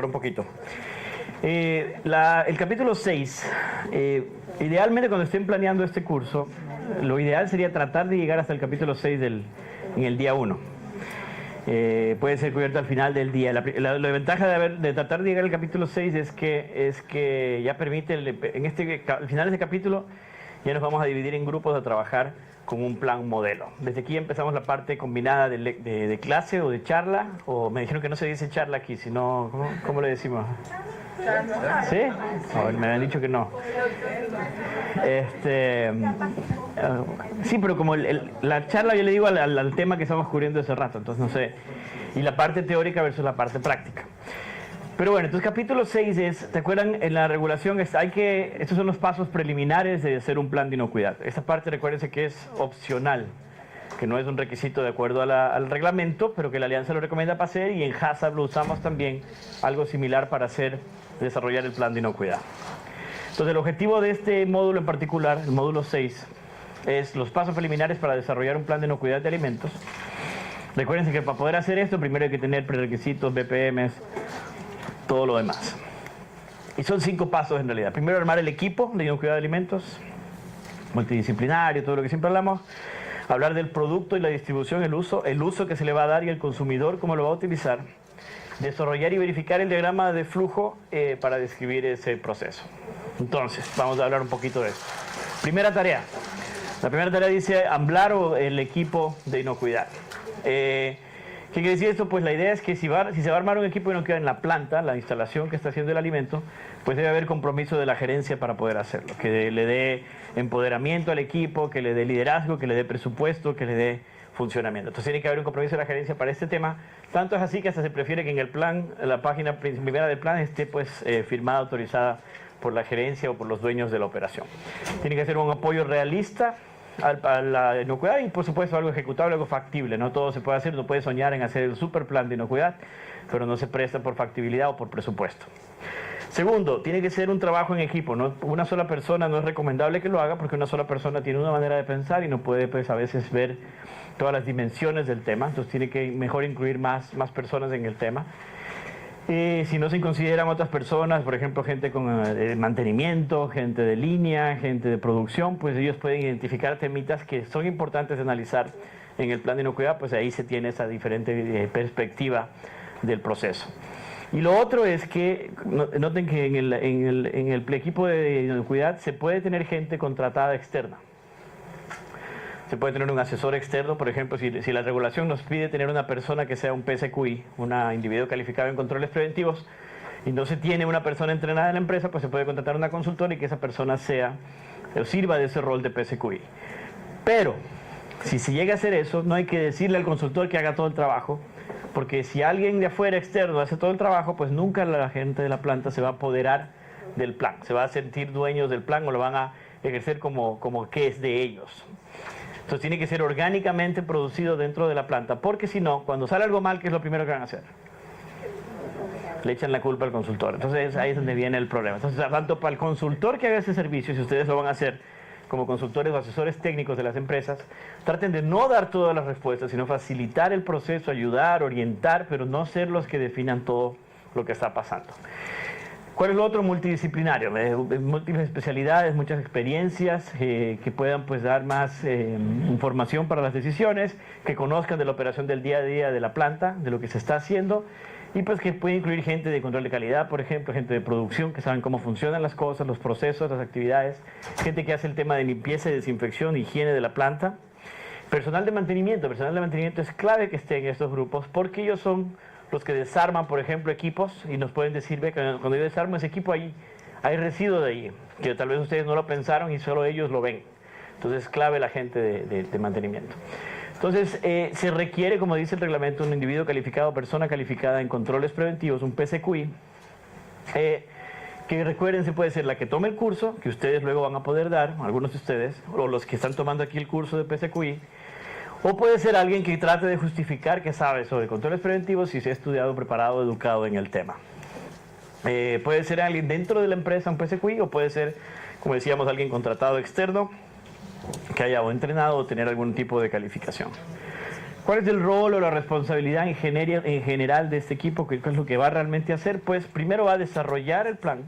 Un poquito. El capítulo 6, idealmente cuando estén planeando este curso, lo ideal sería tratar de llegar hasta el capítulo 6 en el día 1. Puede ser cubierto al final del día. La ventaja de tratar de llegar al capítulo 6 es que ya permite, al final de este capítulo, ya nos vamos a dividir en grupos a trabajar con un plan modelo. Desde aquí empezamos la parte combinada de clase o de charla, o me dijeron que no se dice charla aquí, sino, ¿cómo le decimos? ¿Sí? Me han dicho que no. Sí, pero como la charla yo le digo al tema que estamos cubriendo hace rato, entonces no sé. Y la parte teórica versus la parte práctica. Pero bueno, entonces capítulo 6 es, ¿te acuerdan? En la regulación estos son los pasos preliminares de hacer un plan de inocuidad. Esta parte recuérdense que es opcional, que no es un requisito de acuerdo al reglamento, pero que la Alianza lo recomienda para hacer, y en HACCP lo usamos también, algo similar para desarrollar el plan de inocuidad. Entonces el objetivo de este módulo en particular, el módulo 6, es los pasos preliminares para desarrollar un plan de inocuidad de alimentos. Recuérdense que para poder hacer esto, primero hay que tener prerequisitos, BPMs, todo lo demás. Y son 5 pasos en realidad. Primero, armar el equipo de inocuidad de alimentos, multidisciplinario, todo lo que siempre hablamos. Hablar del producto y la distribución, el uso que se le va a dar y el consumidor cómo lo va a utilizar. Desarrollar y verificar el diagrama de flujo para describir ese proceso. Entonces, vamos a hablar un poquito de esto. Primera tarea. La primera tarea dice hablar el equipo de inocuidad. ¿Qué quiere decir esto? Pues la idea es que si se va a armar un equipo de inocuidad en la planta, la instalación que está haciendo el alimento, pues debe haber compromiso de la gerencia para poder hacerlo. Que le dé empoderamiento al equipo, que le dé liderazgo, que le dé presupuesto, que le dé funcionamiento. Entonces tiene que haber un compromiso de la gerencia para este tema. Tanto es así que hasta se prefiere que en el plan, en la página primera del plan, esté pues firmada, autorizada por la gerencia o por los dueños de la operación. Tiene que ser un apoyo realista a la inocuidad y por supuesto algo ejecutable, algo factible. No todo se puede hacer, no puede soñar en hacer el super plan de inocuidad, pero no se presta por factibilidad o por presupuesto. Segundo, tiene que ser un trabajo en equipo. ¿No? Una sola persona no es recomendable que lo haga porque una sola persona tiene una manera de pensar y no puede pues a veces ver todas las dimensiones del tema. Entonces tiene que mejor incluir más personas en el tema. Si no se consideran otras personas, por ejemplo, gente con mantenimiento, gente de línea, gente de producción, pues ellos pueden identificar temitas que son importantes de analizar en el plan de inocuidad, pues ahí se tiene esa diferente perspectiva del proceso. Y lo otro es que, noten que en el equipo de inocuidad se puede tener gente contratada externa. Se puede tener un asesor externo, por ejemplo, si la regulación nos pide tener una persona que sea un PSQI, un individuo calificado en controles preventivos, y no se tiene una persona entrenada en la empresa, pues se puede contratar una consultora y que esa persona sirva de ese rol de PSQI. Pero, si se llega a hacer eso, no hay que decirle al consultor que haga todo el trabajo, porque si alguien de afuera externo hace todo el trabajo, pues nunca la gente de la planta se va a apoderar del plan, se va a sentir dueños del plan o lo van a ejercer como que es de ellos. Entonces tiene que ser orgánicamente producido dentro de la planta, porque si no, cuando sale algo mal, ¿qué es lo primero que van a hacer? Le echan la culpa al consultor. Entonces ahí es donde viene el problema. Entonces, tanto para el consultor que haga ese servicio, si ustedes lo van a hacer como consultores o asesores técnicos de las empresas, traten de no dar todas las respuestas, sino facilitar el proceso, ayudar, orientar, pero no ser los que definan todo lo que está pasando. ¿Cuál es lo otro? Multidisciplinario, múltiples especialidades, muchas experiencias que puedan pues dar más información para las decisiones, que conozcan de la operación del día a día de la planta, de lo que se está haciendo, y pues que puede incluir gente de control de calidad, por ejemplo, gente de producción, que saben cómo funcionan las cosas, los procesos, las actividades, gente que hace el tema de limpieza y desinfección, higiene de la planta. Personal de mantenimiento es clave que esté en estos grupos porque ellos son los que desarman, por ejemplo, equipos y nos pueden decir, ve, cuando yo desarmo ese equipo hay residuo de ahí, que tal vez ustedes no lo pensaron y solo ellos lo ven. Entonces es clave la gente de mantenimiento. Entonces se requiere, como dice el reglamento, un individuo calificado, persona calificada en controles preventivos, un PSQI, que recuerden, se puede ser la que tome el curso, que ustedes luego van a poder dar, algunos de ustedes, o los que están tomando aquí el curso de PSQI, o puede ser alguien que trate de justificar que sabe sobre controles preventivos y se ha estudiado, preparado, educado en el tema. Puede ser alguien dentro de la empresa, un PSQI, o puede ser, como decíamos, alguien contratado externo que haya o entrenado o tener algún tipo de calificación. ¿Cuál es el rol o la responsabilidad en general de este equipo? ¿Qué es lo que va realmente a hacer? Pues primero va a desarrollar el plan,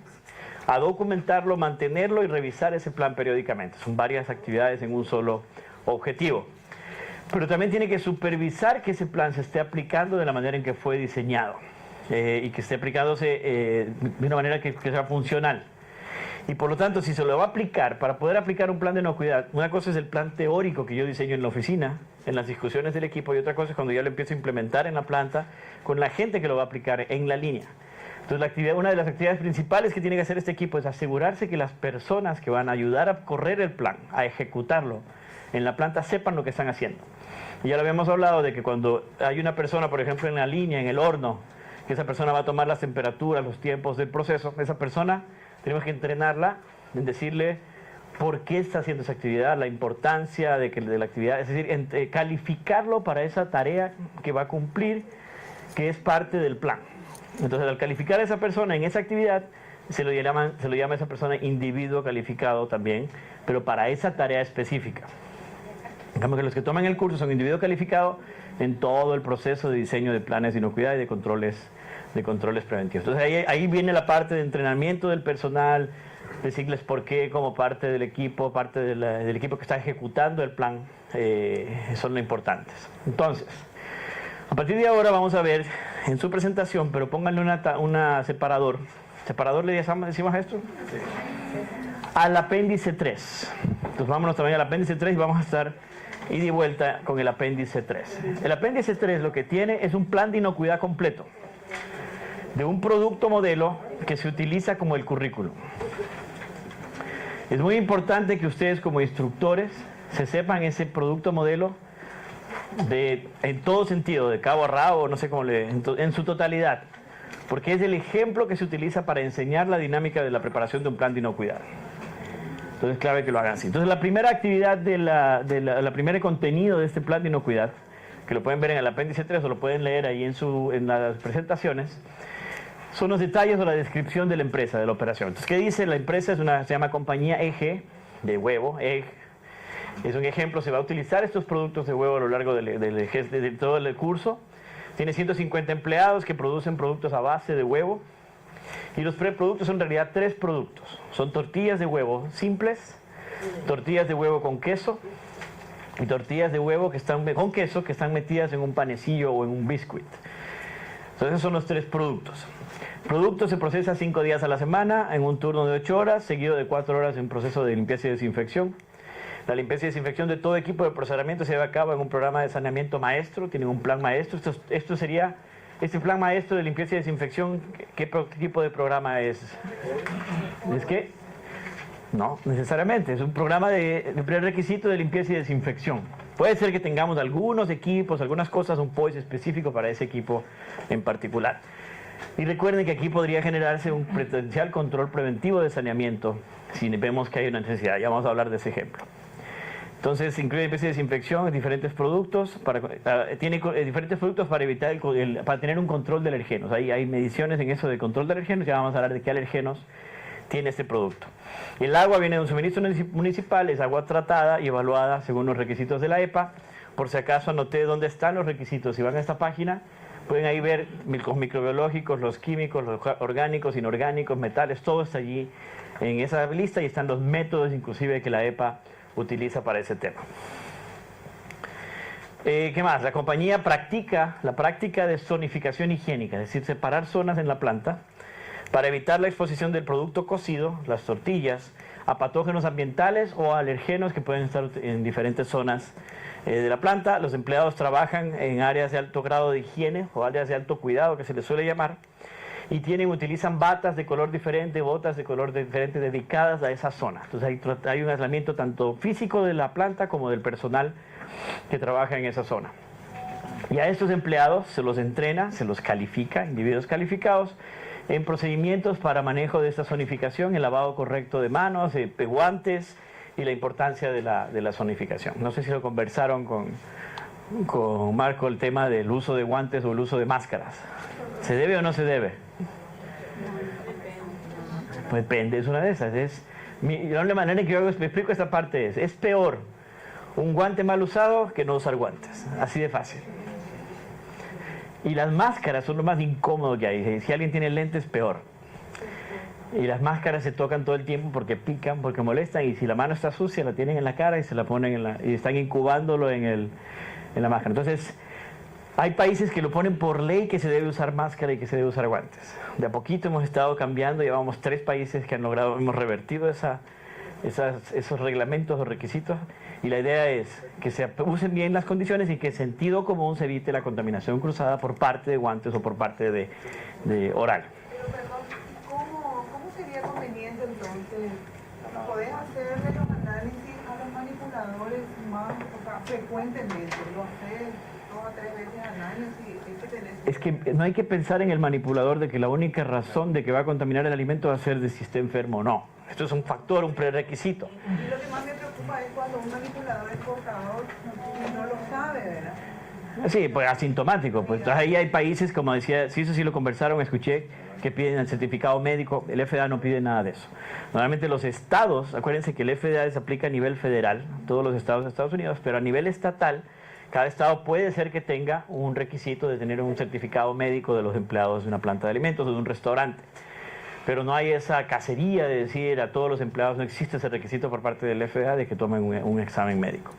a documentarlo, mantenerlo y revisar ese plan periódicamente. Son varias actividades en un solo objetivo. Pero también tiene que supervisar que ese plan se esté aplicando de la manera en que fue diseñado y que esté aplicándose de una manera que sea funcional. Y por lo tanto, si se lo va a aplicar, para poder aplicar un plan de inocuidad, una cosa es el plan teórico que yo diseño en la oficina, en las discusiones del equipo, y otra cosa es cuando ya lo empiezo a implementar en la planta con la gente que lo va a aplicar en la línea. Entonces, una de las actividades principales que tiene que hacer este equipo es asegurarse que las personas que van a ayudar a correr el plan, a ejecutarlo en la planta, sepan lo que están haciendo. Y ya lo habíamos hablado de que cuando hay una persona, por ejemplo, en la línea, en el horno, que esa persona va a tomar las temperaturas, los tiempos del proceso, esa persona tenemos que entrenarla en decirle por qué está haciendo esa actividad, la importancia de la actividad, es decir, calificarlo para esa tarea que va a cumplir, que es parte del plan. Entonces, al calificar a esa persona en esa actividad, se lo llama a esa persona individuo calificado también, pero para esa tarea específica. En cambio, que los que toman el curso son individuo calificado en todo el proceso de diseño de planes de inocuidad y de controles preventivos. Entonces ahí viene la parte de entrenamiento del personal, decirles por qué como parte del equipo que está ejecutando el plan, son lo importantes. Entonces, a partir de ahora vamos a ver en su presentación, pero pónganle una separador. ¿Separador le decimos a esto? Sí. Al apéndice 3. Entonces vámonos también al apéndice 3 y vamos a estar ida y vuelta con el apéndice 3. El apéndice 3 lo que tiene es un plan de inocuidad completo de un producto modelo que se utiliza como el currículum. Es muy importante que ustedes como instructores se sepan ese producto modelo en todo sentido, de cabo a rabo, no sé cómo en su totalidad, porque es el ejemplo que se utiliza para enseñar la dinámica de la preparación de un plan de inocuidad. Entonces es clave que lo hagan así. Entonces la primera actividad la primera contenido de este plan de inocuidad, que lo pueden ver en el apéndice 3 o lo pueden leer ahí en las presentaciones, son los detalles o la descripción de la empresa, de la operación. Entonces, ¿qué dice? La empresa se llama compañía EG, de huevo, EG. Es un ejemplo, se va a utilizar estos productos de huevo a lo largo de todo el curso. Tiene 150 empleados que producen productos a base de huevo. Y los preproductos son en realidad 3 productos. Son tortillas de huevo simples, tortillas de huevo con queso y tortillas de huevo con queso que están metidas en un panecillo o en un biscuit. Entonces, esos son los 3 productos. El producto se procesa 5 días a la semana en un turno de 8 horas, seguido de 4 horas en proceso de limpieza y desinfección. La limpieza y desinfección de todo equipo de procesamiento se lleva a cabo en un programa de saneamiento maestro, tienen un plan maestro. Este plan maestro de limpieza y desinfección, ¿qué tipo de programa es? ¿Es qué? No, necesariamente, es un programa de prerequisito de limpieza y desinfección. Puede ser que tengamos algunos equipos, algunas cosas, un POIS específico para ese equipo en particular. Y recuerden que aquí podría generarse un potencial control preventivo de saneamiento si vemos que hay una necesidad. Ya vamos a hablar de ese ejemplo. Entonces, incluye limpieza y desinfección, diferentes productos, tiene diferentes productos para evitar para tener un control de alergenos. Ahí hay mediciones en eso de control de alergenos, ya vamos a hablar de qué alergenos tiene este producto. El agua viene de un suministro municipal, es agua tratada y evaluada según los requisitos de la EPA. Por si acaso anoté dónde están los requisitos. Si van a esta página, pueden ahí ver los microbiológicos, los químicos, los orgánicos, inorgánicos, metales, todo está allí en esa lista y están los métodos inclusive que la EPA utiliza para ese tema. ¿Qué más? La compañía practica la práctica de zonificación higiénica, es decir, separar zonas en la planta para evitar la exposición del producto cocido, las tortillas, a patógenos ambientales o alergenos que pueden estar en diferentes zonas de la planta. Los empleados trabajan en áreas de alto grado de higiene o áreas de alto cuidado, que se les suele llamar, y utilizan batas de color diferente, botas de color diferente dedicadas a esa zona. Entonces hay un aislamiento tanto físico de la planta como del personal que trabaja en esa zona. Y a estos empleados se los entrena, se los califica, individuos calificados, en procedimientos para manejo de esta zonificación, el lavado correcto de manos, guantes y la importancia de la zonificación. No sé si lo conversaron con Marco el tema del uso de guantes o el uso de máscaras. ¿Se debe o no se debe? Pues depende, es una de esas. La manera en que yo explico esta parte es peor Un guante mal usado que no usar guantes. Así de fácil. Y las máscaras son lo más incómodo que hay. Si alguien tiene lentes, peor. Y las máscaras se tocan todo el tiempo porque pican, porque molestan. Y si la mano está sucia, la tienen en la cara y se la ponen y están incubándolo en la máscara. Entonces, hay países que lo ponen por ley que se debe usar máscara y que se debe usar guantes. De a poquito hemos estado cambiando. Llevamos 3 países que hemos revertido esos reglamentos o requisitos. Y la idea es que se usen bien las condiciones y que sentido común se evite la contaminación cruzada por parte de guantes o por parte de oral. Pero perdón, ¿cómo sería conveniente entonces? ¿Podés hacerle los análisis a los manipuladores más, o sea, frecuentemente? ¿Lo haces 2 o 3 veces al año? Es que no hay que pensar en el manipulador de que la única razón de que va a contaminar el alimento va a ser de si está enfermo o no. Esto es un factor, un prerequisito. Y lo que más me preocupa es cuando un manipulador es portador y no lo sabe, ¿verdad? Sí, pues asintomático. Pues entonces ahí hay países, como decía, sí, eso sí lo conversaron, escuché, que piden el certificado médico. El FDA no pide nada de eso. Normalmente los estados, acuérdense que el FDA se aplica a nivel federal, todos los estados de Estados Unidos, pero a nivel estatal, cada estado puede ser que tenga un requisito de tener un certificado médico de los empleados de una planta de alimentos o de un restaurante. Pero no hay esa cacería de decir a todos los empleados, no existe ese requisito por parte del FDA de que tomen un examen médico.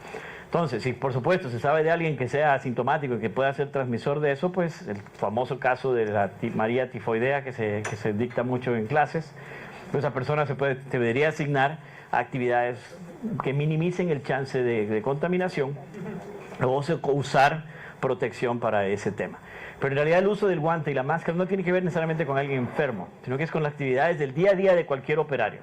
Entonces, si por supuesto se sabe de alguien que sea asintomático y que pueda ser transmisor de eso, pues el famoso caso de la María tifoidea que se dicta mucho en clases, pues esa persona se debería asignar a actividades que minimicen el chance de contaminación o usar protección para ese tema. Pero en realidad el uso del guante y la máscara no tiene que ver necesariamente con alguien enfermo, sino que es con las actividades del día a día de cualquier operario.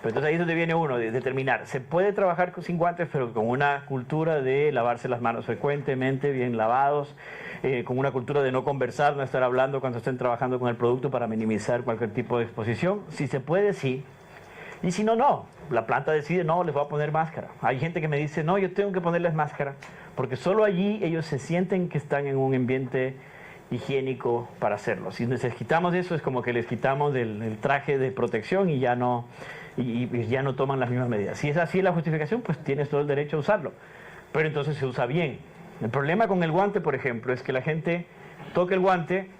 Pero entonces ahí es donde viene uno, de determinar. Se puede trabajar sin guantes, pero con una cultura de lavarse las manos frecuentemente, bien lavados, con una cultura de no conversar, no estar hablando cuando estén trabajando con el producto para minimizar cualquier tipo de exposición. Si se puede, sí. Y si no, no. La planta decide, no, les voy a poner máscara. Hay gente que me dice, no, yo tengo que ponerles máscara, porque solo allí ellos se sienten que están en un ambiente higiénico para hacerlo. Si les quitamos eso, es como que les quitamos el traje de protección y ya no toman las mismas medidas. Si es así la justificación, pues tienes todo el derecho a usarlo. Pero entonces se usa bien. El problema con el guante, por ejemplo, es que la gente toca el guante,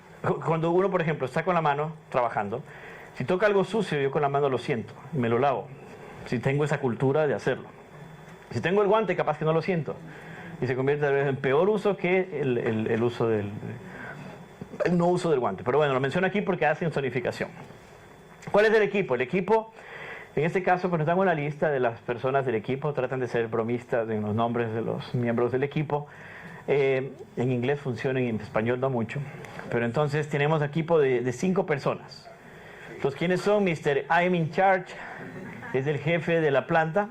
cuando uno, por ejemplo, está con la mano trabajando, si toca algo sucio, yo con la mano lo siento, me lo lavo. Si tengo esa cultura de hacerlo. Si tengo el guante, capaz que no lo siento. Y se convierte tal vez en peor uso que el uso el no uso del guante. Pero bueno, lo menciono aquí porque hace zonificación. ¿Cuál es el equipo? El equipo, en este caso, pues nos dan una lista de las personas del equipo, tratan de ser bromistas en los nombres de los miembros del equipo. En inglés funciona, en español no mucho. Pero entonces tenemos equipo de 5 personas. Entonces, ¿quiénes son? Mr. I'm in charge, es el jefe de la planta,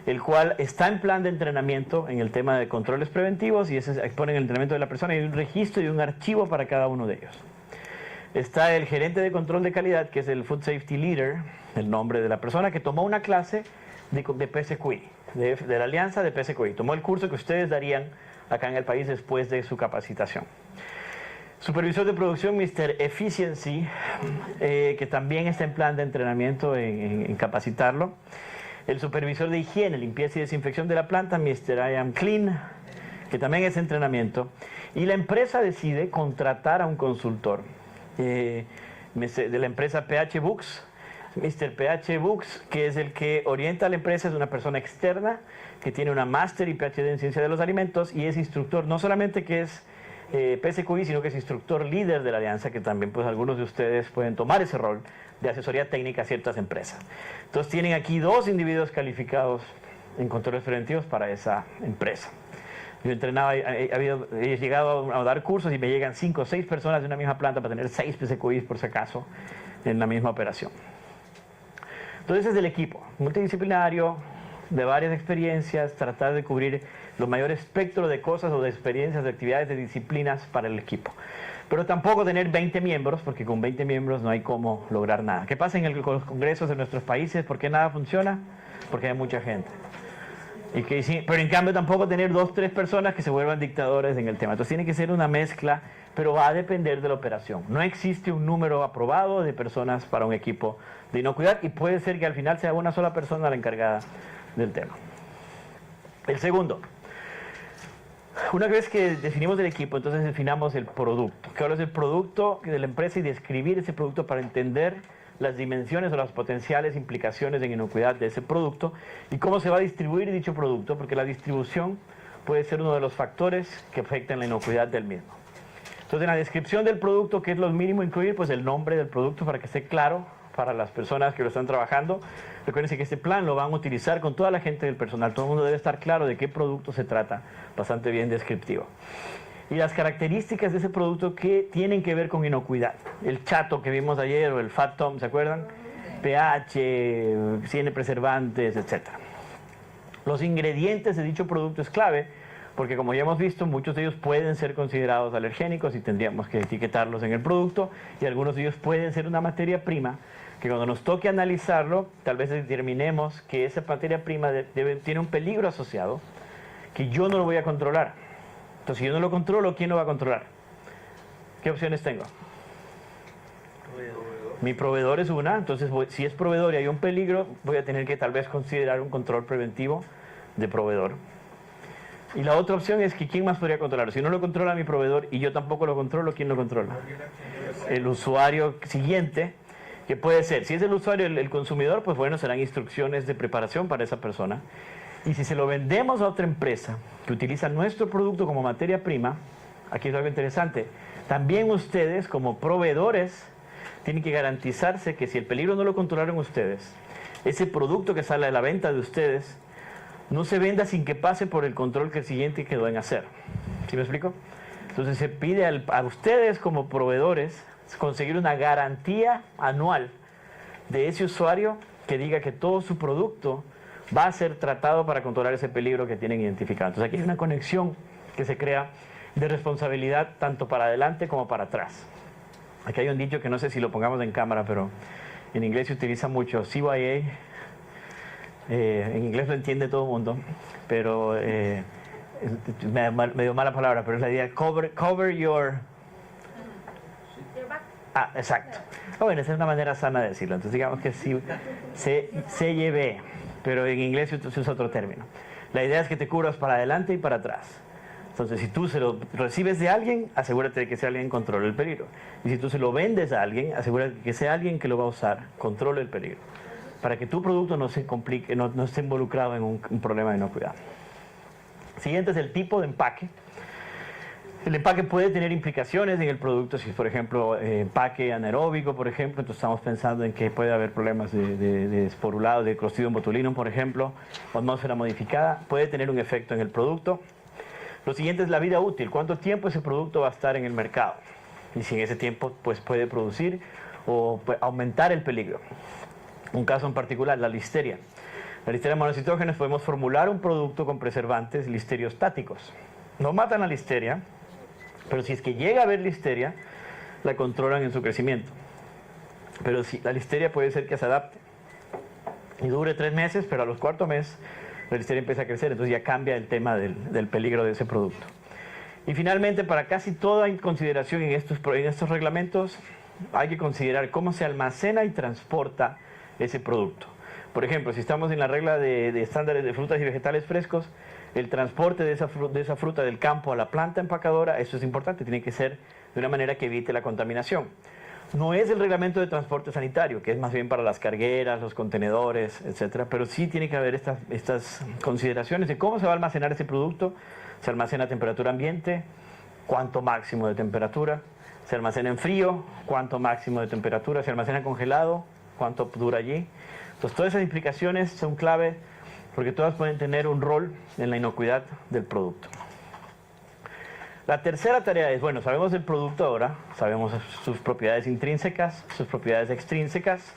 el cual está en plan de entrenamiento en el tema de controles preventivos y ese expone el entrenamiento de la persona y hay un registro y un archivo para cada uno de ellos. Está el gerente de control de calidad, que es el Food Safety Leader, el nombre de la persona que tomó una clase de PSQI, de la alianza de PSQI. Tomó el curso que ustedes darían acá en el país después de su capacitación. Supervisor de producción, Mr. Efficiency, que también está en plan de entrenamiento en capacitarlo. El supervisor de higiene, limpieza y desinfección de la planta, Mr. I Am Clean, que también es entrenamiento. Y la empresa decide contratar a un consultor de la empresa PH Books, Mr. PH Books, que es el que orienta a la empresa, es una persona externa que tiene una máster y PhD en ciencia de los alimentos y es instructor, no solamente que es PSQI, sino que es instructor líder de la alianza, que también pues algunos de ustedes pueden tomar ese rol de asesoría técnica a ciertas empresas. Entonces tienen aquí 2 individuos calificados en controles preventivos para esa empresa. Yo entrenaba, he llegado a dar cursos y me llegan 5 o 6 personas de una misma planta para tener 6 PSQIs por si acaso en la misma operación. Entonces es el equipo multidisciplinario, de varias experiencias, tratar de cubrir lo mayor espectro de cosas o de experiencias, de actividades, de disciplinas para el equipo. Pero tampoco tener 20 miembros, porque con 20 miembros no hay cómo lograr nada. ¿Qué pasa en los congresos de nuestros países? ¿Por qué nada funciona? Porque hay mucha gente. Pero en cambio tampoco tener 2 o 3 personas que se vuelvan dictadores en el tema. Entonces tiene que ser una mezcla, pero va a depender de la operación. No existe un número aprobado de personas para un equipo de inocuidad y puede ser que al final sea una sola persona la encargada del tema. El segundo, una vez que definimos el equipo, entonces definamos el producto. ¿Qué ahora es el producto de la empresa y describir ese producto para entender las dimensiones o las potenciales implicaciones en inocuidad de ese producto y cómo se va a distribuir dicho producto? Porque la distribución puede ser uno de los factores que afectan la inocuidad del mismo. Entonces, en la descripción del producto, ¿qué es lo mínimo incluir? Pues el nombre del producto para que esté claro para las personas que lo están trabajando. Recuerden que este plan lo van a utilizar con toda la gente del personal. Todo el mundo debe estar claro de qué producto se trata, bastante bien descriptivo. Y las características de ese producto que tienen que ver con inocuidad. El chato que vimos ayer o el Fat Tom, ¿se acuerdan? pH, tiene preservantes, etc. Los ingredientes de dicho producto es clave, porque como ya hemos visto, muchos de ellos pueden ser considerados alergénicos y tendríamos que etiquetarlos en el producto, y algunos de ellos pueden ser una materia prima que cuando nos toque analizarlo, tal vez determinemos que esa materia prima tiene un peligro asociado que yo no lo voy a controlar. Entonces, si yo no lo controlo, ¿quién lo va a controlar? ¿Qué opciones tengo? Mi proveedor es una, entonces si es proveedor y hay un peligro, voy a tener que tal vez considerar un control preventivo de proveedor. Y la otra opción es que ¿quién más podría controlarlo? Si no lo controla mi proveedor y yo tampoco lo controlo, ¿quién lo controla? El usuario siguiente, que puede ser, si es el usuario el consumidor, pues bueno, serán instrucciones de preparación para esa persona. Y si se lo vendemos a otra empresa que utiliza nuestro producto como materia prima, aquí es algo interesante, también ustedes como proveedores tienen que garantizarse que si el peligro no lo controlaron ustedes, ese producto que sale de la venta de ustedes no se venda sin que pase por el control que el siguiente quedó en hacer. ¿Sí me explico? Entonces se pide a ustedes como proveedores conseguir una garantía anual de ese usuario que diga que todo su producto va a ser tratado para controlar ese peligro que tienen identificado. Entonces aquí hay una conexión que se crea de responsabilidad tanto para adelante como para atrás. Aquí hay un dicho que no sé si lo pongamos en cámara, pero en inglés se utiliza mucho, CYA. En inglés lo entiende todo el mundo, pero medio mala palabra, pero es la idea, cover your... Ah, exacto. Bueno, esa es una manera sana de decirlo. Entonces digamos que sí, CYB, pero en inglés se usa otro término. La idea es que te cubras para adelante y para atrás. Entonces, si tú se lo recibes de alguien, asegúrate de que ese alguien controle el peligro. Y si tú se lo vendes a alguien, asegúrate de que ese alguien que lo va a usar controle el peligro, para que tu producto no se complique, no esté involucrado en un problema de inocuidad. Siguiente es el tipo de empaque. El empaque puede tener implicaciones en el producto, si por ejemplo empaque anaeróbico, por ejemplo, entonces estamos pensando en que puede haber problemas de esporulado, de Clostridium botulinum, por ejemplo, o atmósfera modificada, puede tener un efecto en el producto. Lo siguiente es la vida útil, cuánto tiempo ese producto va a estar en el mercado, y si en ese tiempo pues, puede producir o aumentar el peligro. Un caso en particular, la listeria. La listeria monocitógenes, podemos formular un producto con preservantes listeriostáticos. No matan la listeria, pero si es que llega a haber listeria, la controlan en su crecimiento. Pero si la listeria puede ser que se adapte y dure 3 meses, pero a los 4º mes la listeria empieza a crecer, entonces ya cambia el tema del peligro de ese producto. Y finalmente, para casi toda consideración en estos reglamentos, hay que considerar cómo se almacena y transporta ese producto. Por ejemplo, si estamos en la regla de estándares de frutas y vegetales frescos, el transporte de esa fruta del campo a la planta empacadora, eso es importante, tiene que ser de una manera que evite la contaminación. No es el reglamento de transporte sanitario, que es más bien para las cargueras, los contenedores, etcétera, pero sí tiene que haber estas consideraciones de cómo se va a almacenar ese producto. Se almacena a temperatura ambiente, cuánto máximo de temperatura, se almacena en frío, cuánto máximo de temperatura, se almacena congelado, cuánto dura allí. Entonces todas esas implicaciones son clave porque todas pueden tener un rol en la inocuidad del producto. La tercera tarea es, bueno, sabemos el producto ahora, sabemos sus propiedades intrínsecas, sus propiedades extrínsecas,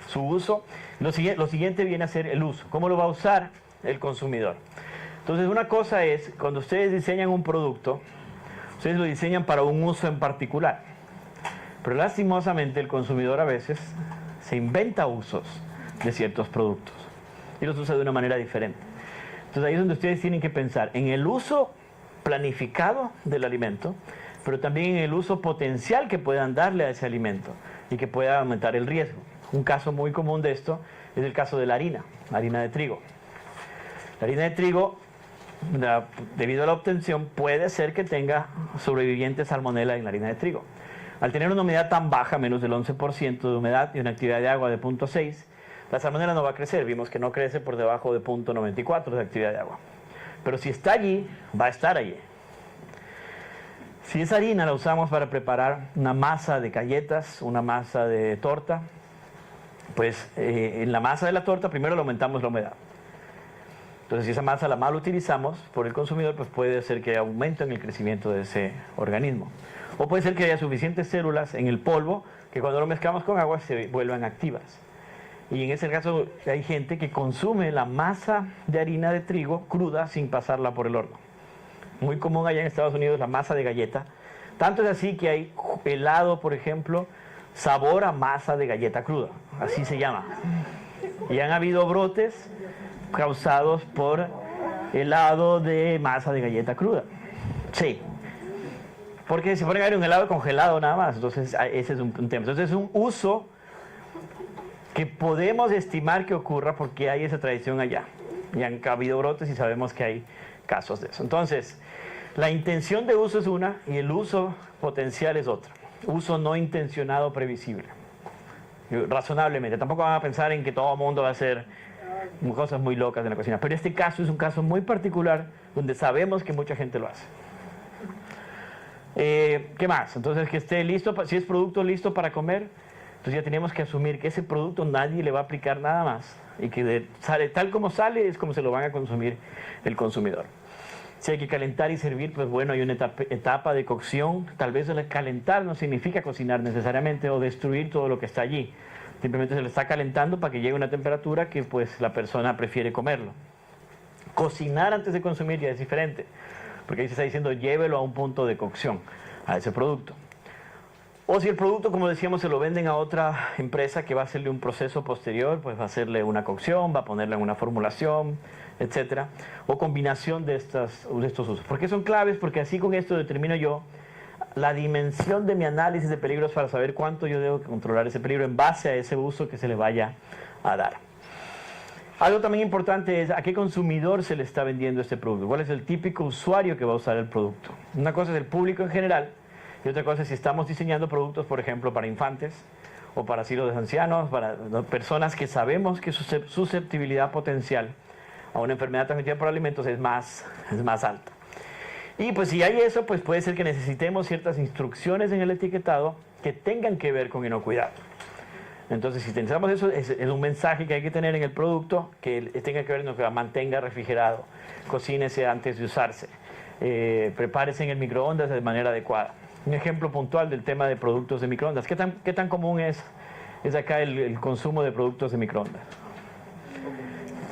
su uso. Lo siguiente viene a ser el uso, cómo lo va a usar el consumidor. Entonces una cosa es, cuando ustedes diseñan un producto, ustedes lo diseñan para un uso en particular, pero lastimosamente el consumidor a veces se inventa usos de ciertos productos y los usa de una manera diferente. Entonces ahí es donde ustedes tienen que pensar en el uso planificado del alimento, pero también en el uso potencial que puedan darle a ese alimento y que pueda aumentar el riesgo. Un caso muy común de esto es el caso de la harina de trigo. La harina de trigo debido a la obtención, puede ser que tenga sobreviviente salmonela en la harina de trigo. Al tener una humedad tan baja, menos del 11% de humedad y una actividad de agua de 0.6, la salmonela no va a crecer. Vimos que no crece por debajo de 0.94 de actividad de agua. Pero si está allí, va a estar allí. Si esa harina la usamos para preparar una masa de galletas, una masa de torta, pues en la masa de la torta primero le aumentamos la humedad. Entonces si esa masa la mal utilizamos por el consumidor, pues puede ser que aumente en el crecimiento de ese organismo. O puede ser que haya suficientes células en el polvo que cuando lo mezclamos con agua se vuelvan activas. Y en ese caso hay gente que consume la masa de harina de trigo cruda sin pasarla por el horno. Muy común allá en Estados Unidos la masa de galleta. Tanto es así que hay helado, por ejemplo, sabor a masa de galleta cruda. Así se llama. Y han habido brotes causados por helado de masa de galleta cruda. Sí. Porque se pone a ver un helado congelado nada más. Entonces ese es un tema. Entonces es un uso que podemos estimar que ocurra porque hay esa tradición allá. Y han habido brotes y sabemos que hay casos de eso. Entonces, la intención de uso es una y el uso potencial es otra. Uso no intencionado previsible. Razonablemente. Tampoco van a pensar en que todo el mundo va a hacer cosas muy locas en la cocina. Pero este caso es un caso muy particular donde sabemos que mucha gente lo hace. ¿Qué más? Entonces, que esté listo, si es producto listo para comer, entonces ya tenemos que asumir que ese producto nadie le va a aplicar nada más y que sale tal como sale es como se lo van a consumir el consumidor. Si hay que calentar y servir, pues bueno, hay una etapa de cocción. Tal vez el calentar no significa cocinar necesariamente o destruir todo lo que está allí. Simplemente se le está calentando para que llegue a una temperatura que pues la persona prefiere comerlo. Cocinar antes de consumir ya es diferente, porque ahí se está diciendo llévelo a un punto de cocción, a ese producto. O si el producto, como decíamos, se lo venden a otra empresa que va a hacerle un proceso posterior, pues va a hacerle una cocción, va a ponerle en una formulación, etcétera, o combinación de estos usos. ¿Por qué son claves? Porque así con esto determino yo la dimensión de mi análisis de peligros para saber cuánto yo debo controlar ese peligro en base a ese uso que se le vaya a dar. Algo también importante es a qué consumidor se le está vendiendo este producto, cuál es el típico usuario que va a usar el producto. Una cosa es el público en general y otra cosa es si estamos diseñando productos, por ejemplo, para infantes o para asilos de ancianos, para personas que sabemos que su susceptibilidad potencial a una enfermedad transmitida por alimentos es más alta. Y pues si hay eso, pues puede ser que necesitemos ciertas instrucciones en el etiquetado que tengan que ver con inocuidad. Entonces, si pensamos eso, es un mensaje que hay que tener en el producto que tenga que ver con que mantenga refrigerado, cocínese antes de usarse, prepárese en el microondas de manera adecuada. Un ejemplo puntual del tema de productos de microondas. ¿Qué tan común es acá el consumo de productos de microondas?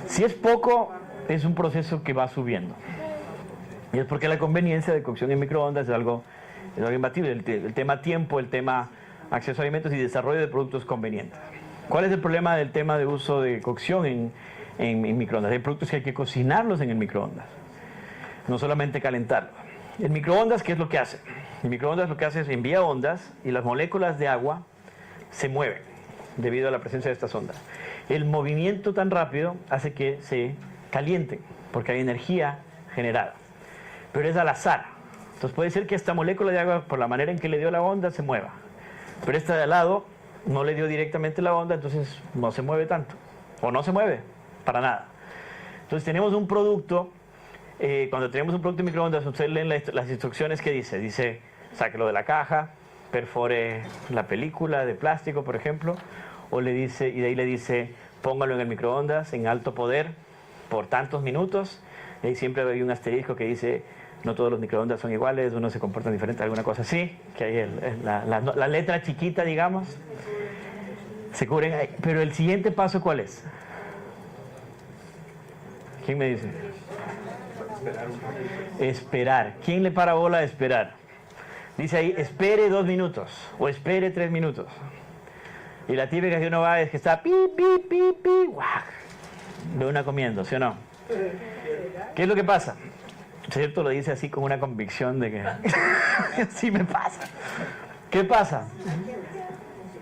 Si es poco, es un proceso que va subiendo. Y es porque la conveniencia de cocción en microondas es algo imbatible. El tema tiempo, el tema acceso a alimentos y desarrollo de productos convenientes. ¿Cuál es el problema del tema de uso de cocción en microondas? Hay productos que hay que cocinarlos en el microondas, no solamente calentarlos. El microondas, ¿qué es lo que hace? El microondas lo que hace es envía ondas y las moléculas de agua se mueven debido a la presencia de estas ondas. El movimiento tan rápido hace que se calienten porque hay energía generada, pero es al azar. Entonces puede ser que esta molécula de agua, por la manera en que le dio la onda, se mueva, pero esta de al lado no le dio directamente la onda, entonces no se mueve tanto, o no se mueve para nada. Entonces tenemos un producto, cuando tenemos un producto en microondas, ustedes leen las instrucciones que dice, sáquelo de la caja, perfore la película de plástico, por ejemplo, o le dice, y de ahí le dice, póngalo en el microondas en alto poder por tantos minutos, y ahí siempre hay un asterisco que dice, no todos los microondas son iguales, unos se comportan diferente, alguna cosa así, que hay la letra chiquita, digamos, se cubren ahí. Pero el siguiente paso, ¿cuál es? ¿Quién me dice? Esperar. ¿Quién le para bola a esperar? Dice ahí, espere 2 minutos o espere 3 minutos. Y la típica que uno va es que está pi, pi, pi, pi, guau, de una comiendo, ¿sí o no? ¿Qué es lo que pasa? ¿Cierto? Lo dice así con una convicción de que así me pasa. ¿Qué pasa?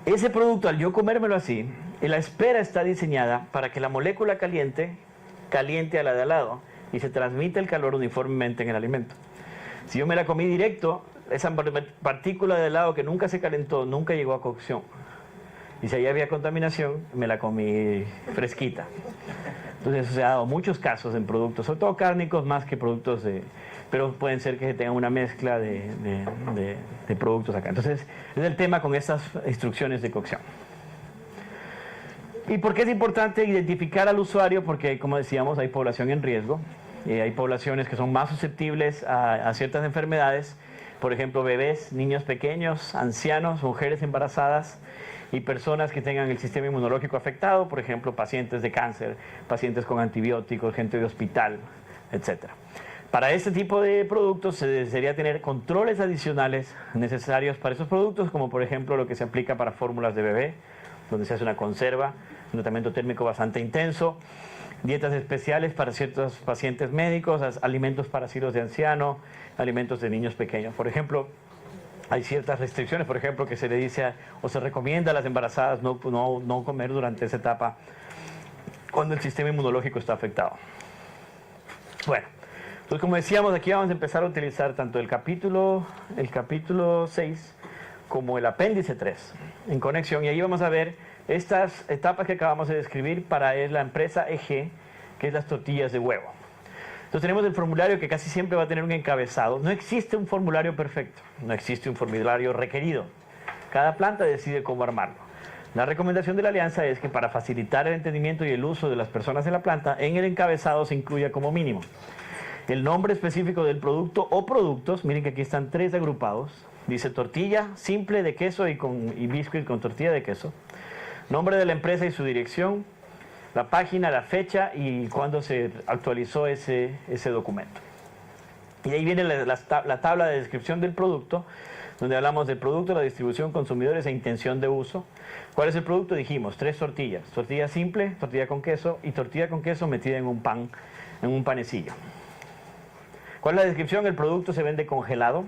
Ese producto, al yo comérmelo así, la espera está diseñada para que la molécula caliente a la de al lado y se transmite el calor uniformemente en el alimento. Si yo me la comí directo, esa partícula de helado que nunca se calentó, nunca llegó a cocción. Y si ahí había contaminación, me la comí fresquita. Entonces eso se ha dado muchos casos en productos, sobre todo cárnicos más que productos pero pueden ser que tengan una mezcla de productos acá. Entonces es el tema con estas instrucciones de cocción. ¿Y por qué es importante identificar al usuario? Porque, como decíamos, hay población en riesgo. Hay poblaciones que son más susceptibles a ciertas enfermedades. Por ejemplo, bebés, niños pequeños, ancianos, mujeres embarazadas y personas que tengan el sistema inmunológico afectado. Por ejemplo, pacientes de cáncer, pacientes con antibióticos, gente de hospital, etc. Para este tipo de productos se desearía tener controles adicionales necesarios para esos productos, como por ejemplo lo que se aplica para fórmulas de bebé, donde se hace una conserva, un tratamiento térmico bastante intenso, dietas especiales para ciertos pacientes médicos, alimentos para asilos de ancianos, alimentos de niños pequeños. Por ejemplo, hay ciertas restricciones, por ejemplo, que se le dice o se recomienda a las embarazadas no comer durante esa etapa cuando el sistema inmunológico está afectado. Bueno, entonces como decíamos, aquí vamos a empezar a utilizar tanto el capítulo 6 como el apéndice 3 en conexión, y ahí vamos a ver estas etapas que acabamos de describir para la empresa EG, que es las tortillas de huevo. Entonces tenemos el formulario que casi siempre va a tener un encabezado. No existe un formulario perfecto, no existe un formulario requerido. Cada planta decide cómo armarlo. La recomendación de la alianza es que para facilitar el entendimiento y el uso de las personas en la planta, en el encabezado se incluya como mínimo el nombre específico del producto o productos. Miren que aquí están 3 agrupados. Dice tortilla simple de queso y biscuit con tortilla de queso. Nombre de la empresa y su dirección, la página, la fecha y cuándo se actualizó ese documento. Y ahí viene la tabla de descripción del producto, donde hablamos del producto, la distribución, consumidores e intención de uso. ¿Cuál es el producto? Dijimos 3 tortillas. Tortilla simple, tortilla con queso y tortilla con queso metida en un pan, en un panecillo. ¿Cuál es la descripción? El producto se vende congelado,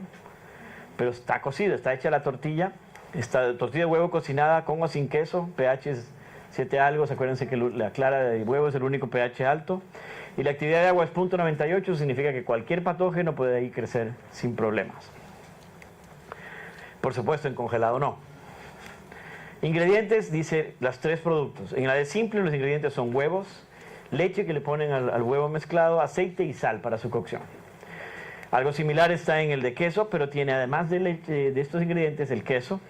pero está cocido, está hecha la tortilla. Esta tortilla de huevo cocinada con o sin queso, pH 7 algo, acuérdense que la clara de huevo es el único pH alto. Y la actividad de agua es 0.98, significa que cualquier patógeno puede ahí crecer sin problemas. Por supuesto, en congelado no. Ingredientes, dice las 3 productos. En la de simple los ingredientes son huevos, leche que le ponen al huevo mezclado, aceite y sal para su cocción. Algo similar está en el de queso, pero tiene además de leche, de estos ingredientes el queso.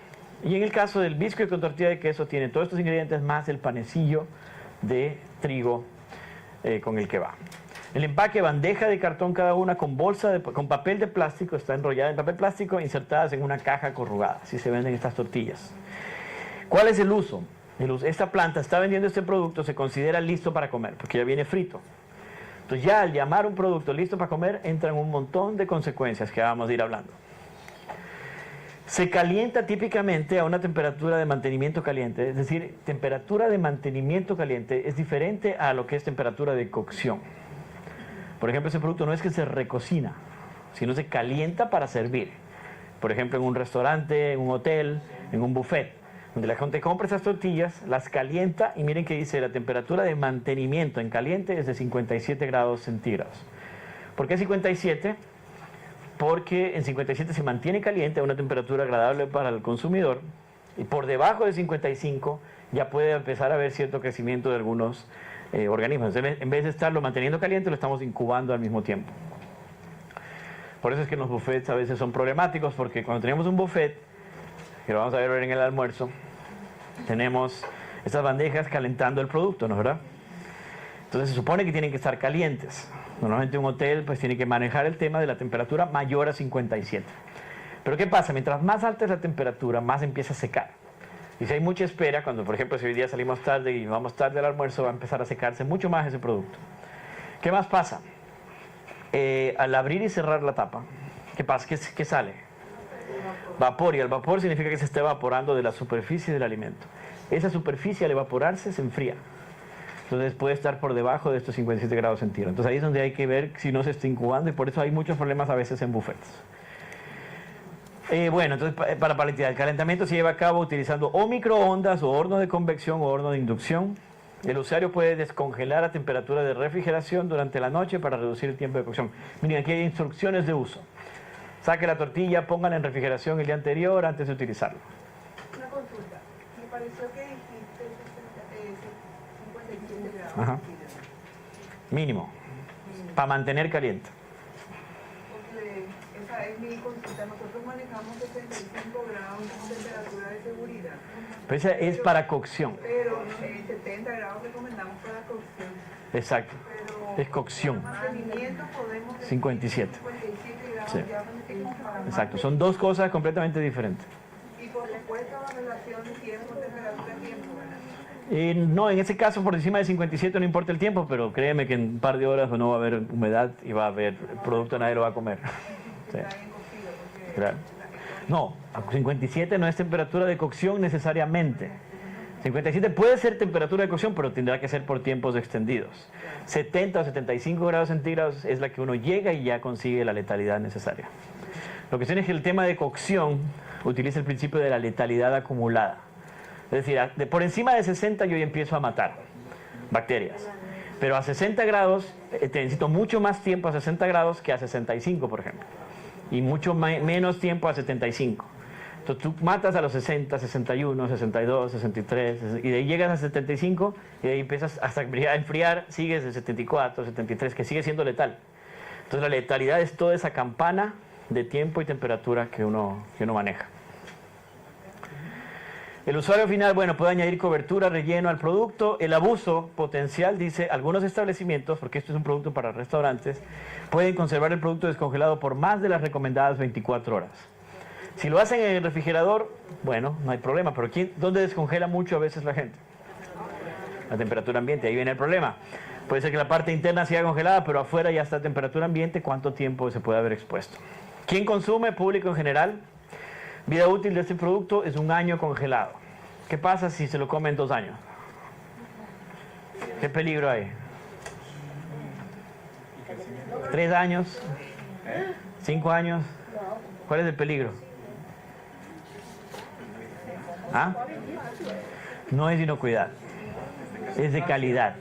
Y en el caso del biscuit con tortilla de queso tiene todos estos ingredientes más el panecillo de trigo con el que va. El empaque, bandeja de cartón cada una con con papel de plástico, está enrollada en papel plástico, insertadas en una caja corrugada. Así se venden estas tortillas. ¿Cuál es el uso? Esta planta está vendiendo este producto, se considera listo para comer, porque ya viene frito. Entonces ya al llamar un producto listo para comer, entran un montón de consecuencias que vamos a ir hablando. Se calienta típicamente a una temperatura de mantenimiento caliente, es decir, temperatura de mantenimiento caliente es diferente a lo que es temperatura de cocción. Por ejemplo, ese producto no es que se recocina, sino se calienta para servir. Por ejemplo, en un restaurante, en un hotel, en un buffet, donde la gente compra esas tortillas, las calienta y miren que dice la temperatura de mantenimiento en caliente es de 57 grados centígrados. ¿Por qué 57? Porque en 57 se mantiene caliente a una temperatura agradable para el consumidor y por debajo de 55 ya puede empezar a haber cierto crecimiento de algunos organismos. En vez de estarlo manteniendo caliente, lo estamos incubando al mismo tiempo. Por eso es que los buffets a veces son problemáticos, porque cuando tenemos un buffet, que lo vamos a ver en el almuerzo, tenemos estas bandejas calentando el producto, ¿no es verdad? Entonces se supone que tienen que estar calientes. Normalmente un hotel pues tiene que manejar el tema de la temperatura mayor a 57. Pero ¿qué pasa? Mientras más alta es la temperatura, más empieza a secar. Y si hay mucha espera, cuando por ejemplo si hoy día salimos tarde y vamos tarde al almuerzo, va a empezar a secarse mucho más ese producto. ¿Qué más pasa? Al abrir y cerrar la tapa, ¿qué pasa? ¿Qué sale? Vapor, y el vapor significa que se está evaporando de la superficie del alimento. Esa superficie al evaporarse se enfría. Entonces puede estar por debajo de estos 57 grados centígrados. Entonces ahí es donde hay que ver si no se está incubando y por eso hay muchos problemas a veces en buffets. Bueno, entonces para paletizar, el calentamiento se lleva a cabo utilizando o microondas o horno de convección o horno de inducción. El usuario puede descongelar a temperatura de refrigeración durante la noche para reducir el tiempo de cocción. Miren, aquí hay instrucciones de uso. Saque la tortilla, póngala en refrigeración el día anterior antes de utilizarlo. Una consulta. Me pareció que dijiste 57 grados. Ajá. Mínimo. Para mantener caliente. Porque esa es mi consulta. Nosotros manejamos 65 grados de temperatura de seguridad. Pero esa es para cocción. Pero 70 grados recomendamos para cocción. Exacto. Pero Es cocción. para mantenimiento podemos decir 57. 57 grados. Sí. Ya es como para Exacto. Son dos cosas completamente diferentes. Y por supuesto la relación de tiempo, temperatura-tiempo, ¿verdad? No, en ese caso por encima de 57 no importa el tiempo, pero créeme que en un par de horas no va a haber humedad y va a haber producto, nadie lo va a comer. Sí. Está bien cocido, porque Claro. No, 57 no es temperatura de cocción necesariamente. 57 puede ser temperatura de cocción, pero tendrá que ser por tiempos extendidos. 70 o 75 grados centígrados es la que uno llega y ya consigue la letalidad necesaria. Lo que tiene es que el tema de cocción utiliza el principio de la letalidad acumulada. Es decir, por encima de 60 yo ya empiezo a matar bacterias. Pero a 60 grados, necesito mucho más tiempo a 60 grados que a 65, por ejemplo. Y mucho menos tiempo a 75. Entonces tú matas a los 60, 61, 62, 63, y de ahí llegas a 75, y de ahí empiezas hasta enfriar, sigues de 74, 73, que sigue siendo letal. Entonces la letalidad es toda esa campana de tiempo y temperatura que uno maneja. El usuario final, bueno, puede añadir cobertura, relleno al producto. El abuso potencial, dice, algunos establecimientos, porque esto es un producto para restaurantes, pueden conservar el producto descongelado por más de las recomendadas 24 horas. Si lo hacen en el refrigerador, bueno, no hay problema, pero ¿dónde descongela mucho a veces la gente? La temperatura ambiente, ahí viene el problema. Puede ser que la parte interna siga congelada, pero afuera ya está a temperatura ambiente, ¿cuánto tiempo se puede haber expuesto? ¿Quién consume? Público en general. Vida útil de este producto es 1 año congelado. ¿Qué pasa si se lo come en 2 años? ¿Qué peligro hay? 3 años, 5 años. ¿Cuál es el peligro? ¿Ah? No es de inocuidad, es de calidad.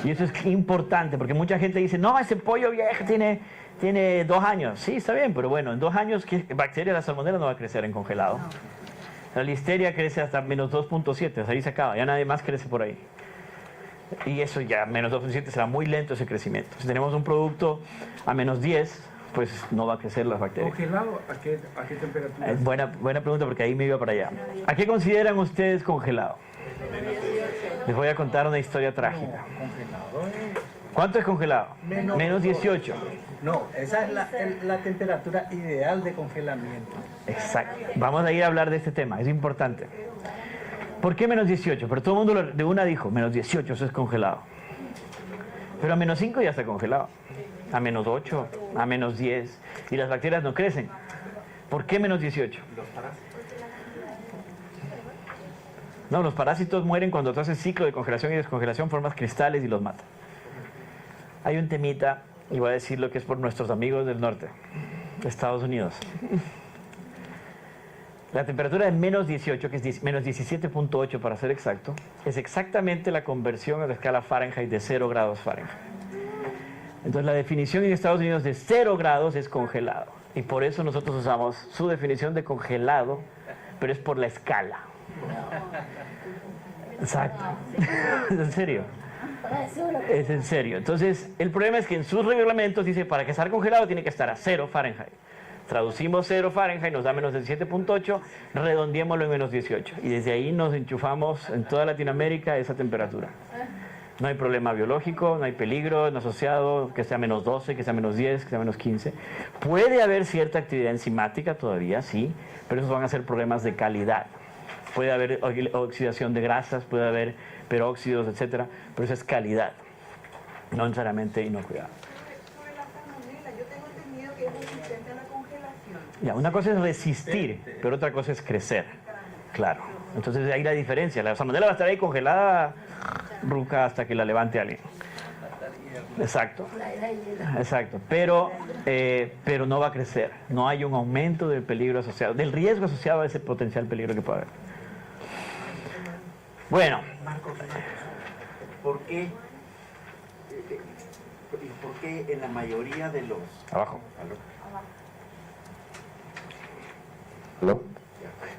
Y eso es importante, porque mucha gente dice, no, ese pollo viejo tiene 2 años. Sí, está bien, pero bueno, en 2 años, ¿qué bacteria? La salmonela no va a crecer en congelado. La listeria crece hasta menos 2.7, ahí se acaba, ya nadie más crece por ahí. Y eso ya, menos 2.7 será muy lento ese crecimiento. Si tenemos un producto a menos 10, pues no va a crecer las bacterias. ¿Congelado a qué temperatura? Buena pregunta, porque ahí me iba para allá. ¿A qué consideran ustedes congelado? Les voy a contar una historia trágica. ¿Cuánto es congelado? Menos 18. No, esa es la temperatura ideal de congelamiento. Exacto. Vamos a ir a hablar de este tema, es importante. ¿Por qué menos 18? Pero todo el mundo de una dijo, menos 18, eso es congelado. Pero a menos 5 ya está congelado. A menos 8, a menos 10. Y las bacterias no crecen. ¿Por qué menos 18? No, los parásitos mueren cuando tú haces ciclo de congelación y descongelación, formas cristales y los matas. Hay un temita, y voy a decir lo que es por nuestros amigos del norte, de Estados Unidos. La temperatura de menos 18, que es menos 17.8 para ser exacto, es exactamente la conversión a la escala Fahrenheit de 0 grados Fahrenheit. Entonces la definición en Estados Unidos de 0 grados es congelado. Y por eso nosotros usamos su definición de congelado, pero es por la escala. Exacto. ¿Es en serio? Es en serio. Entonces, el problema es que en sus reglamentos dice, para que estar congelado tiene que estar a 0 Fahrenheit. Traducimos 0 Fahrenheit, nos da menos 17.8, redondeémoslo en menos 18. Y desde ahí nos enchufamos en toda Latinoamérica a esa temperatura. No hay problema biológico, no hay peligro no asociado, que sea menos 12, que sea menos 10, que sea menos 15. Puede haber cierta actividad enzimática todavía, sí, pero esos van a ser problemas de calidad. Puede haber oxidación de grasas, puede haber peróxidos, etcétera, pero eso es calidad, no necesariamente inocuidad. Sobre la salmonela, yo tengo entendido que es resistente a la congelación. Ya, una cosa es resistir, pero otra cosa es crecer. Claro. Entonces ahí la diferencia. La salmonela va a estar ahí congelada, ruca, hasta que la levante alguien. Exacto. Exacto. Pero no va a crecer. No hay un aumento del peligro asociado, del riesgo asociado a ese potencial peligro que puede haber. Bueno. ¿por qué? ¿Por qué en la mayoría de los... Abajo. ¿Aló?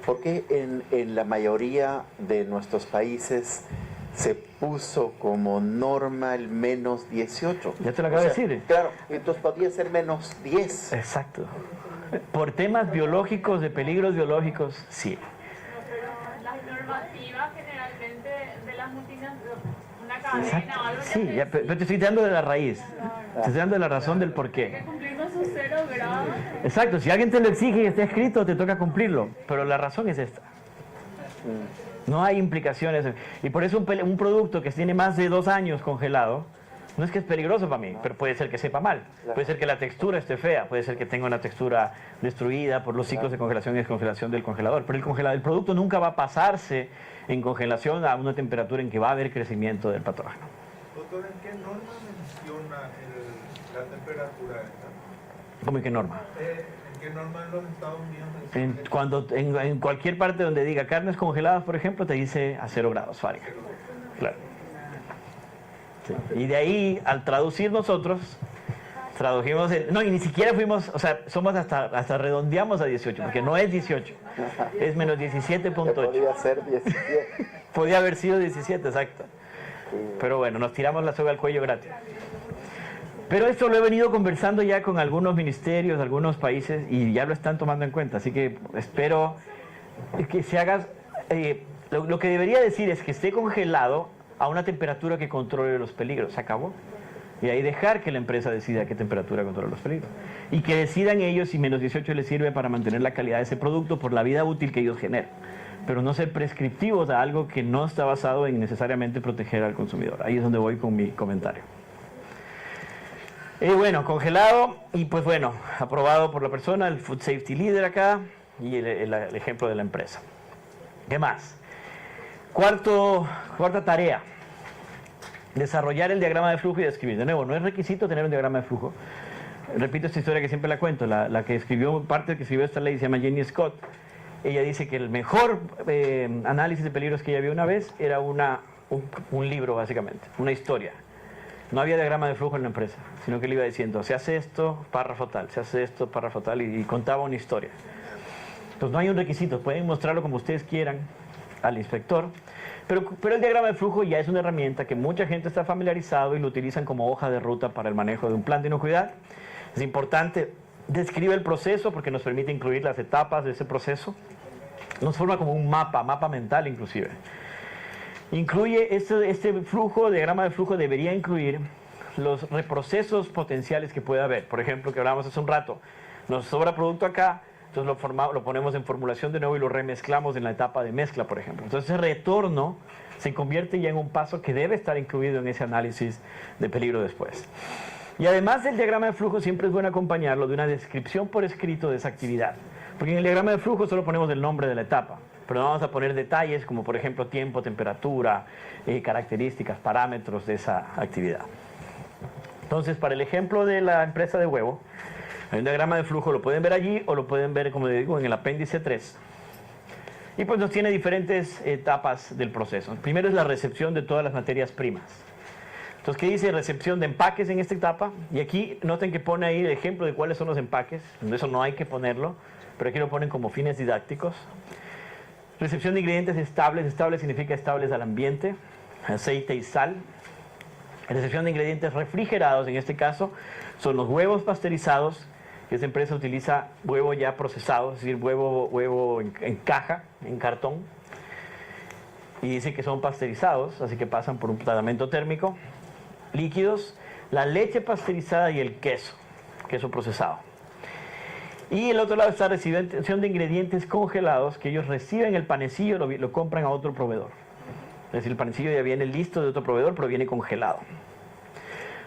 ¿Por qué en la mayoría de nuestros países se puso como norma el menos 18? Ya te lo acabo de decir. Claro, entonces podría ser menos 10. Exacto. Por temas biológicos, de peligros biológicos, sí. Las normativas generalmente de las multinacionales, una Exacto. cadena o algo Sí, ya, pero te estoy dando de la raíz. Te estoy dando de la razón del por hay qué. que cumplir con sus 0 grados. Exacto, si alguien te lo exige y está escrito, te toca cumplirlo. Pero la razón es esta. No hay implicaciones. Y por eso un producto que tiene más de 2 años congelado, no es que es peligroso para mí, pero puede ser que sepa mal. Puede ser que la textura esté fea, puede ser que tenga una textura destruida por los ciclos de congelación y descongelación del congelador. Pero el producto nunca va a pasarse en congelación a una temperatura en que va a haber crecimiento del patógeno. Doctor, ¿en qué norma menciona la temperatura esta? ¿Cómo en qué norma? ¿En qué norma en los Estados Unidos menciona? En cualquier parte donde diga carnes congeladas, por ejemplo, te dice a 0 grados Fahrenheit. Claro. Sí. Y de ahí, al traducir nosotros, tradujimos no, y ni siquiera fuimos, o sea, somos hasta redondeamos a 18, porque no es 18, es menos 17.8. Podría ser 17. Podía haber sido 17, exacto. Pero bueno, nos tiramos la soga al cuello gratis. Pero esto lo he venido conversando ya con algunos ministerios, algunos países, y ya lo están tomando en cuenta. Así que espero que se haga... lo que debería decir es que esté congelado a una temperatura que controle los peligros. ¿Se acabó? Y ahí dejar que la empresa decida a qué temperatura controla los peligros. Y que decidan ellos si menos 18 les sirve para mantener la calidad de ese producto por la vida útil que ellos generan. Pero no ser prescriptivos a algo que no está basado en necesariamente proteger al consumidor. Ahí es donde voy con mi comentario. Bueno, congelado y pues bueno, aprobado por la persona, el Food Safety Leader acá y el ejemplo de la empresa. ¿Qué más? Cuarta tarea. Desarrollar el diagrama de flujo y describir. De nuevo, no es requisito tener un diagrama de flujo. Repito esta historia que siempre la cuento. La que escribió, parte que escribió esta ley se llama Jenny Scott. Ella dice que el mejor análisis de peligros que ella vio una vez era un libro, básicamente, una historia. No había diagrama de flujo en la empresa, sino que le iba diciendo, se hace esto, párrafo tal, se hace esto, párrafo tal, y contaba una historia. Entonces no hay un requisito, pueden mostrarlo como ustedes quieran al inspector, pero el diagrama de flujo ya es una herramienta que mucha gente está familiarizado y lo utilizan como hoja de ruta para el manejo de un plan de inocuidad. Es importante, describe el proceso porque nos permite incluir las etapas de ese proceso. Nos forma como un mapa mental inclusive. Incluye este flujo, diagrama de flujo debería incluir los reprocesos potenciales que puede haber. Por ejemplo, que hablábamos hace un rato, nos sobra producto acá, entonces lo ponemos en formulación de nuevo y lo remezclamos en la etapa de mezcla, por ejemplo. Entonces ese retorno se convierte ya en un paso que debe estar incluido en ese análisis de peligro después. Y además del diagrama de flujo siempre es bueno acompañarlo de una descripción por escrito de esa actividad. Porque en el diagrama de flujo solo ponemos el nombre de la etapa, pero no vamos a poner detalles como por ejemplo tiempo, temperatura, características, parámetros de esa actividad. Entonces, para el ejemplo de la empresa de huevo, hay un diagrama de flujo, lo pueden ver allí o lo pueden ver, como les digo, en el apéndice 3. Y pues nos tiene diferentes etapas del proceso. Primero es la recepción de todas las materias primas. Entonces, ¿qué dice? Recepción de empaques en esta etapa. Y aquí noten que pone ahí el ejemplo de cuáles son los empaques. Eso no hay que ponerlo, pero aquí lo ponen como fines didácticos. Recepción de ingredientes estables. Estable significa estables al ambiente. Aceite y sal. Recepción de ingredientes refrigerados, en este caso, son los huevos pasteurizados. Esta empresa utiliza huevo ya procesado, es decir, huevo en caja, en cartón. Y dice que son pasteurizados, así que pasan por un tratamiento térmico. Líquidos, la leche pasteurizada y el queso procesado. Y el otro lado está recepción de ingredientes congelados, que ellos reciben el panecillo, lo compran a otro proveedor. Es decir, el panecillo ya viene listo de otro proveedor, pero viene congelado.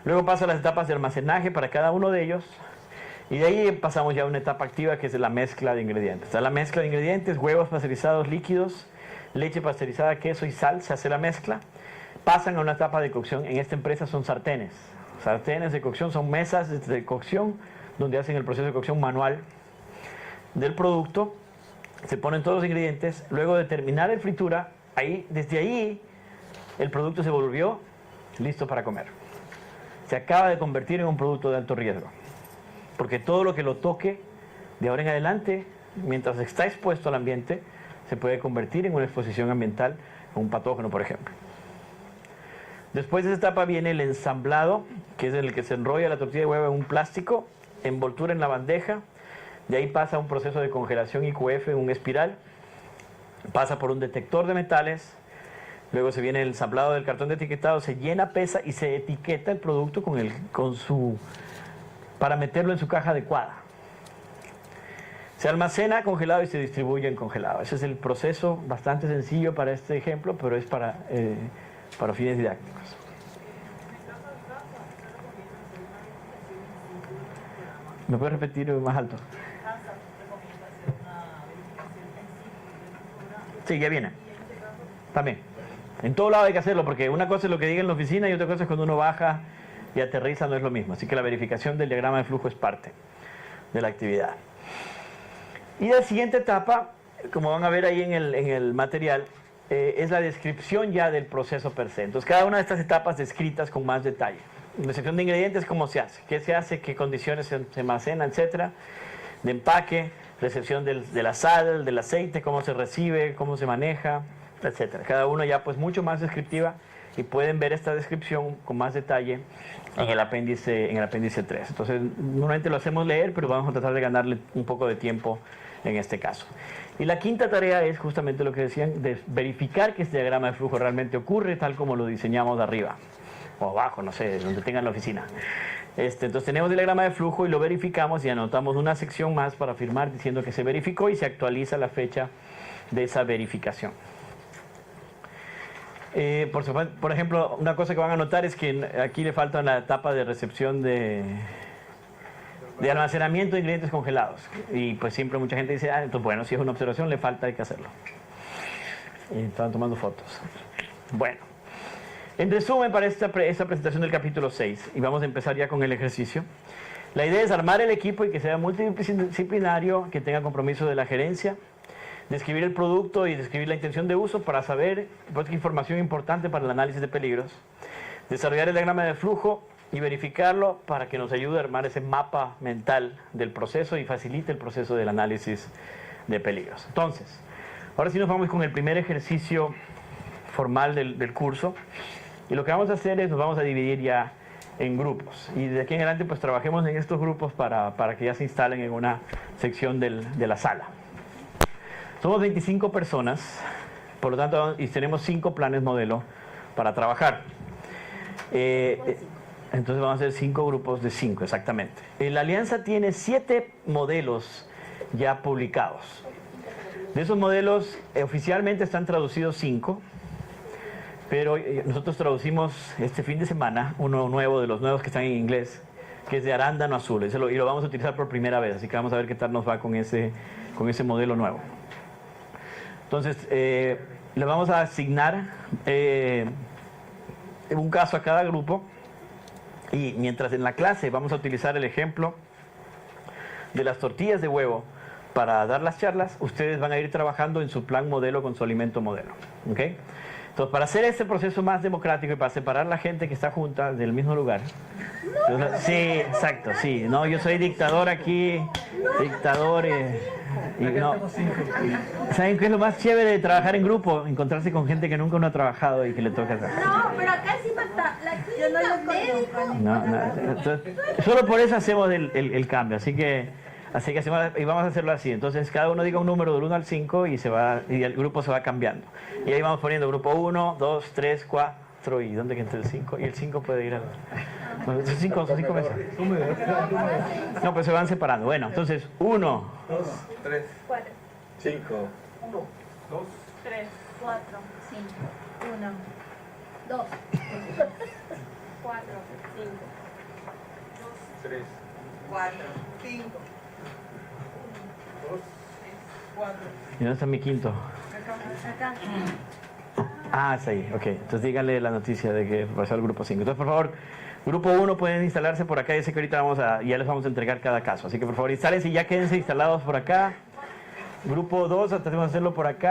Luego pasa a las etapas de almacenaje para cada uno de ellos. Y de ahí pasamos ya a una etapa activa que es la mezcla de ingredientes. Está la mezcla de ingredientes, huevos pasteurizados líquidos, leche pasteurizada, queso y sal, se hace la mezcla. Pasan a una etapa de cocción. En esta empresa son sartenes. Sartenes de cocción son mesas de cocción donde hacen el proceso de cocción manual del producto. Se ponen todos los ingredientes. Luego de terminar la fritura, desde ahí el producto se volvió listo para comer. Se acaba de convertir en un producto de alto riesgo, porque todo lo que lo toque de ahora en adelante, mientras está expuesto al ambiente, se puede convertir en una exposición ambiental a un patógeno, por ejemplo. Después de esa etapa viene el ensamblado, que es en el que se enrolla la tortilla de huevo en un plástico, envoltura en la bandeja, de ahí pasa a un proceso de congelación IQF en un espiral, pasa por un detector de metales, luego se viene el ensamblado del cartón de etiquetado, se llena, pesa y se etiqueta el producto para meterlo en su caja adecuada. Se almacena congelado y se distribuye en congelado. Ese es el proceso, bastante sencillo para este ejemplo, pero es para fines didácticos. ¿Me puedes repetir más alto? Sí, ya viene. También. En todo lado hay que hacerlo, porque una cosa es lo que diga en la oficina y otra cosa es cuando uno baja y aterriza, no es lo mismo. Así que la verificación del diagrama de flujo es parte de la actividad. Y la siguiente etapa, como van a ver ahí en el material, es la descripción ya del proceso per se. Entonces, cada una de estas etapas descritas con más detalle. La sección de ingredientes, cómo se hace, qué se hace, qué condiciones se almacena, etcétera. De empaque, recepción de la sal, del aceite, cómo se recibe, cómo se maneja, etcétera. Cada uno ya pues mucho más descriptiva y pueden ver esta descripción con más detalle en el apéndice 3. Entonces, normalmente lo hacemos leer, pero vamos a tratar de ganarle un poco de tiempo en este caso. Y la quinta tarea es justamente lo que decían, de verificar que este diagrama de flujo realmente ocurre tal como lo diseñamos de arriba, o abajo, no sé, donde tengan la oficina. Entonces tenemos el diagrama de flujo y lo verificamos y anotamos una sección más para firmar diciendo que se verificó y se actualiza la fecha de esa verificación. Por ejemplo, una cosa que van a notar es que aquí le falta la etapa de recepción de almacenamiento de ingredientes congelados. Y pues siempre mucha gente dice, entonces bueno, si es una observación, le falta, hay que hacerlo. Y estaban tomando fotos. Bueno, en resumen para esta presentación del capítulo 6, y vamos a empezar ya con el ejercicio. La idea es armar el equipo y que sea multidisciplinario, que tenga compromiso de la gerencia, describir el producto y describir la intención de uso para saber pues, información importante para el análisis de peligros, desarrollar el diagrama de flujo y verificarlo para que nos ayude a armar ese mapa mental del proceso y facilite el proceso del análisis de peligros. Entonces, ahora sí nos vamos con el primer ejercicio formal del curso y lo que vamos a hacer es nos vamos a dividir ya en grupos y de aquí en adelante pues trabajemos en estos grupos para que ya se instalen en una sección de la sala. Somos 25 personas, por lo tanto, y tenemos 5 planes modelo para trabajar. Entonces vamos a hacer 5 grupos de 5, exactamente. La alianza tiene 7 modelos ya publicados. De esos modelos, oficialmente están traducidos 5, pero nosotros traducimos este fin de semana uno nuevo, de los nuevos que están en inglés, que es de arándano azul, y lo vamos a utilizar por primera vez, así que vamos a ver qué tal nos va con ese modelo nuevo. Entonces, le vamos a asignar un caso a cada grupo y mientras en la clase vamos a utilizar el ejemplo de las tortillas de huevo para dar las charlas, ustedes van a ir trabajando en su plan modelo con su alimento modelo. ¿Okay? Entonces, para hacer este proceso más democrático y para separar la gente que está junta del mismo lugar. Sí, exacto, sí. No, yo soy dictador aquí, dictador. Y no. ¿Saben qué es lo más chévere de trabajar en grupo? Encontrarse con gente que nunca uno ha trabajado y que le toca trabajar. No, pero acá sí falta la clínica, médico. No. Entonces, solo por eso hacemos el cambio. Así que hacemos, y vamos a hacerlo así. Entonces cada uno diga un número del 1 al 5 y el grupo se va cambiando. Y ahí vamos poniendo grupo 1, 2, 3, 4 y ¿dónde entra el 5? Y el 5 puede ir al... Son 5 mesas. No, pues se van separando. Bueno, entonces 1, 2, 3, 4, 5. 1, 2, 3, 4, 5, 1, 2, 4, 5, 3, 4, 5, 2, 4. ¿y dónde está mi quinto? acá. Ah, es ahí, ok. Entonces díganle la noticia de que pasó al grupo 5. Entonces, por favor, grupo 1 pueden instalarse por acá. Ya sé que ahorita ya les vamos a entregar cada caso. Así que, por favor, instálense y ya quédense instalados por acá. Grupo 2, tratemos de hacerlo por acá.